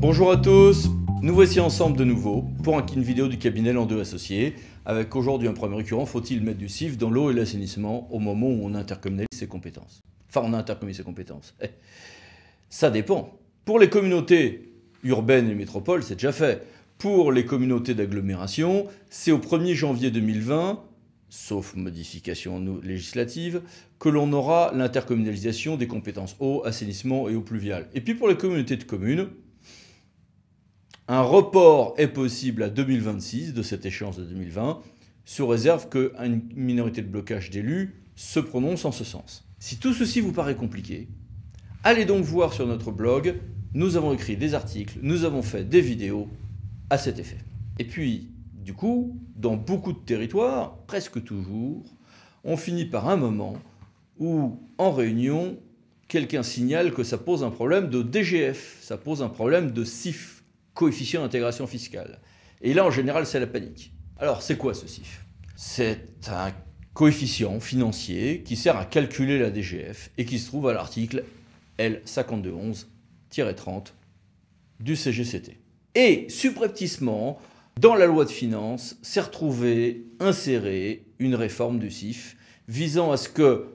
Bonjour à tous, nous voici ensemble de nouveau pour une vidéo du cabinet Landeux Associés, avec aujourd'hui un problème récurrent, faut-il mettre du CIF dans l'eau et l'assainissement au moment où on intercommunalise ses compétences? Enfin, on a intercommunalisé ses compétences. Ça dépend. Pour les communautés urbaines et métropoles, c'est déjà fait. Pour les communautés d'agglomération, c'est au 1er janvier 2020, sauf modification législative, que l'on aura l'intercommunalisation des compétences eau, assainissement et eau pluviale. Et puis pour les communautés de communes, un report est possible à 2026 de cette échéance de 2020, sous réserve qu'une minorité de blocage d'élus se prononce en ce sens. Si tout ceci vous paraît compliqué, allez donc voir sur notre blog, nous avons écrit des articles, nous avons fait des vidéos à cet effet. Et puis, du coup, dans beaucoup de territoires, presque toujours, on finit par un moment où, en réunion, quelqu'un signale que ça pose un problème de DGF, ça pose un problème de CIF, coefficient d'intégration fiscale. Et là, en général, c'est la panique. Alors, c'est quoi ce CIF? C'est un coefficient financier qui sert à calculer la DGF et qui se trouve à l'article L5211-30 du CGCT. Et, subrepticement, dans la loi de finances, s'est retrouvée insérée une réforme du CIF visant à ce que,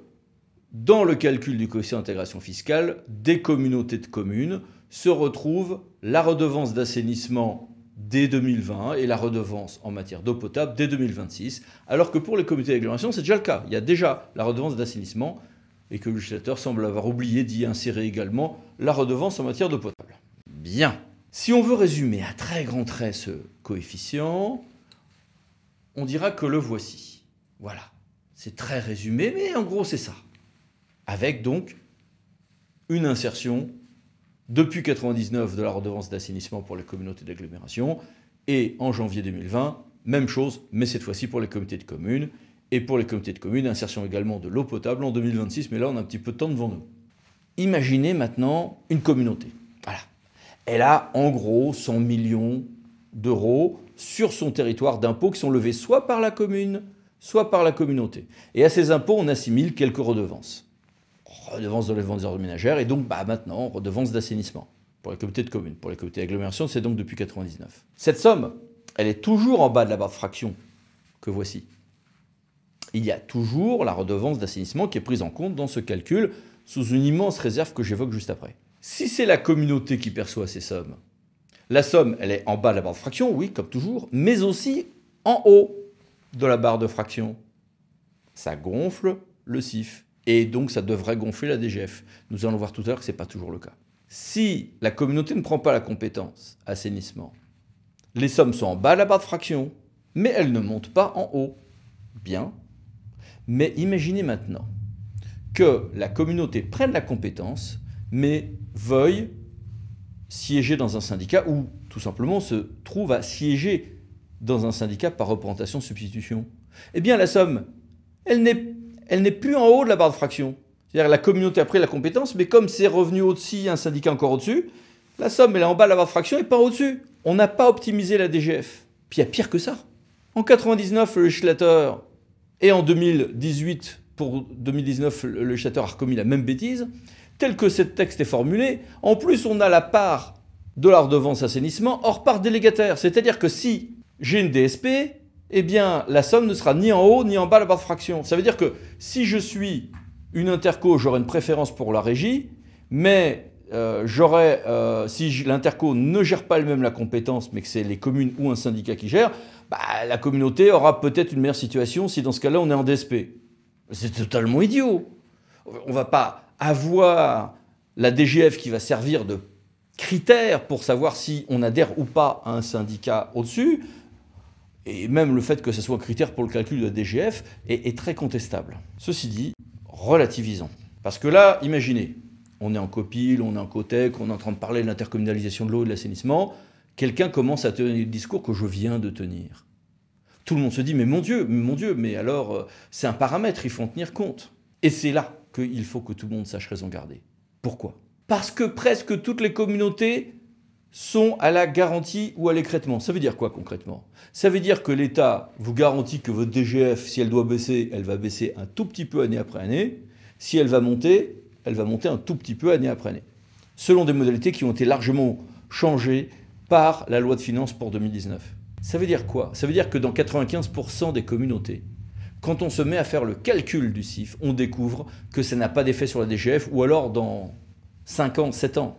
dans le calcul du coefficient d'intégration fiscale, des communautés de communes se retrouvent la redevance d'assainissement dès 2020 et la redevance en matière d'eau potable dès 2026, alors que pour les communautés d'agglomération, c'est déjà le cas. Il y a déjà la redevance d'assainissement et que le législateur semble avoir oublié d'y insérer également la redevance en matière d'eau potable. Bien. Si on veut résumer à très grands traits ce coefficient, on dira que le voici. Voilà. C'est très résumé, mais en gros, c'est ça. Avec donc une insertion depuis 1999 de la redevance d'assainissement pour les communautés d'agglomération et en janvier 2020, même chose, mais cette fois-ci pour les comités de communes. Et pour les comités de communes, insertion également de l'eau potable en 2026, mais là on a un petit peu de temps devant nous. Imaginez maintenant une communauté. Voilà. Elle a en gros 100 millions d'euros sur son territoire d'impôts qui sont levés soit par la commune, soit par la communauté. Et à ces impôts, on assimile quelques redevances. Redevance de l'enlèvement des ordures ménagères et donc maintenant redevance d'assainissement pour les comités de communes. Pour les comités d'agglomération, c'est donc depuis 1999. Cette somme, elle est toujours en bas de la barre de fraction que voici. Il y a toujours la redevance d'assainissement qui est prise en compte dans ce calcul sous une immense réserve que j'évoque juste après. Si c'est la communauté qui perçoit ces sommes, la somme, elle est en bas de la barre de fraction, oui, comme toujours, mais aussi en haut de la barre de fraction. Ça gonfle le CIF. Et donc, ça devrait gonfler la DGF. Nous allons voir tout à l'heure que ce n'est pas toujours le cas. Si la communauté ne prend pas la compétence assainissement, les sommes sont en bas de la barre de fraction, mais elles ne montent pas en haut. Bien. Mais imaginez maintenant que la communauté prenne la compétence, mais veuille siéger dans un syndicat ou tout simplement se trouve à siéger dans un syndicat par représentation-substitution. Eh bien, la somme, elle n'est plus en haut de la barre de fraction. C'est-à-dire la communauté a pris la compétence, mais comme c'est revenu au-dessus, un syndicat encore au-dessus, la somme elle est en bas de la barre de fraction et pas au-dessus. On n'a pas optimisé la DGF. Puis il y a pire que ça. En 1999, le législateur, et en 2018, pour 2019, le législateur a recommis la même bêtise, tel que ce texte est formulé, en plus on a la part de la redevance assainissement hors part délégataire. C'est-à-dire que si j'ai une DSP, eh bien, la somme ne sera ni en haut ni en bas de la barre de fraction. Ça veut dire que si je suis une interco, j'aurai une préférence pour la régie, mais si l'interco ne gère pas elle-même la compétence, mais que c'est les communes ou un syndicat qui gère, la communauté aura peut-être une meilleure situation si dans ce cas-là on est en DSP. C'est totalement idiot. On ne va pas avoir la DGF qui va servir de critère pour savoir si on adhère ou pas à un syndicat au-dessus. Et même le fait que ce soit un critère pour le calcul de la DGF est très contestable. Ceci dit, relativisons. Parce que là, imaginez, on est en COPIL, on est en COTEC, on est en train de parler de l'intercommunalisation de l'eau et de l'assainissement, quelqu'un commence à tenir le discours que je viens de tenir. Tout le monde se dit, mais mon Dieu, mais alors, c'est un paramètre, il faut en tenir compte. Et c'est là qu'il faut que tout le monde sache raison garder. Pourquoi? Parce que presque toutes les communautés sont à la garantie ou à l'écrêtement. Ça veut dire quoi concrètement? Ça veut dire que l'État vous garantit que votre DGF, si elle doit baisser, elle va baisser un tout petit peu année après année. Si elle va monter un tout petit peu année après année. Selon des modalités qui ont été largement changé par la loi de finances pour 2019. Ça veut dire quoi? Ça veut dire que dans 95% des communautés, quand on se met à faire le calcul du CIF, on découvre que ça n'a pas d'effet sur la DGF, ou alors dans 5 ans, 7 ans.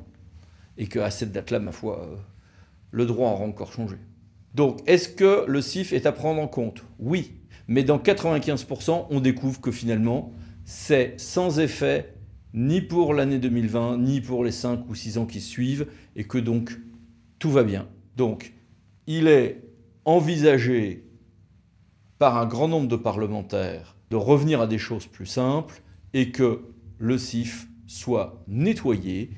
Et qu'à cette date-là, ma foi, le droit aura encore changé. Donc, est-ce que le CIF est à prendre en compte? Oui. Mais dans 95%, on découvre que finalement, c'est sans effet ni pour l'année 2020, ni pour les 5 ou 6 ans qui suivent, et que donc, tout va bien. Donc, il est envisagé par un grand nombre de parlementaires de revenir à des choses plus simples et que le CIF soit nettoyé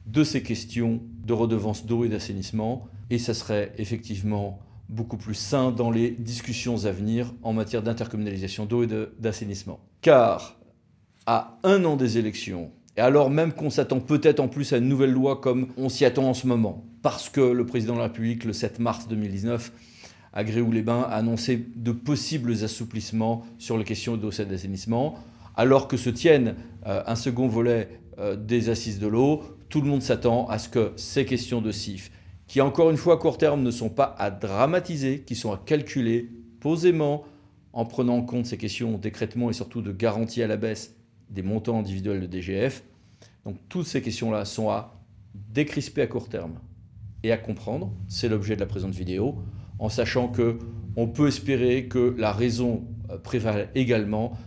de ces questions de redevance d'eau et d'assainissement. Et ça serait effectivement beaucoup plus sain dans les discussions à venir en matière d'intercommunalisation d'eau et d'assainissement. Car à 1 an des élections, et alors même qu'on s'attend peut-être en plus à une nouvelle loi comme on s'y attend en ce moment, parce que le président de la République, le 7 mars 2019, à Gréoux-les-Bains, a annoncé de possibles assouplissements sur les questions d'eau et d'assainissement, alors que se tienne un second volet des assises de l'eau, tout le monde s'attend à ce que ces questions de CIF, qui encore une fois à court terme ne sont pas à dramatiser, qui sont à calculer posément en prenant en compte ces questions d'écrêtement et surtout de garantie à la baisse des montants individuels de DGF. Donc toutes ces questions-là sont à décrisper à court terme et à comprendre, c'est l'objet de la présente vidéo, en sachant qu'on peut espérer que la raison prévale également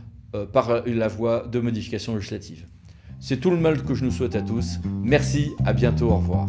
par la voie de modification législative. C'est tout le mal que je nous souhaite à tous. Merci, à bientôt, au revoir.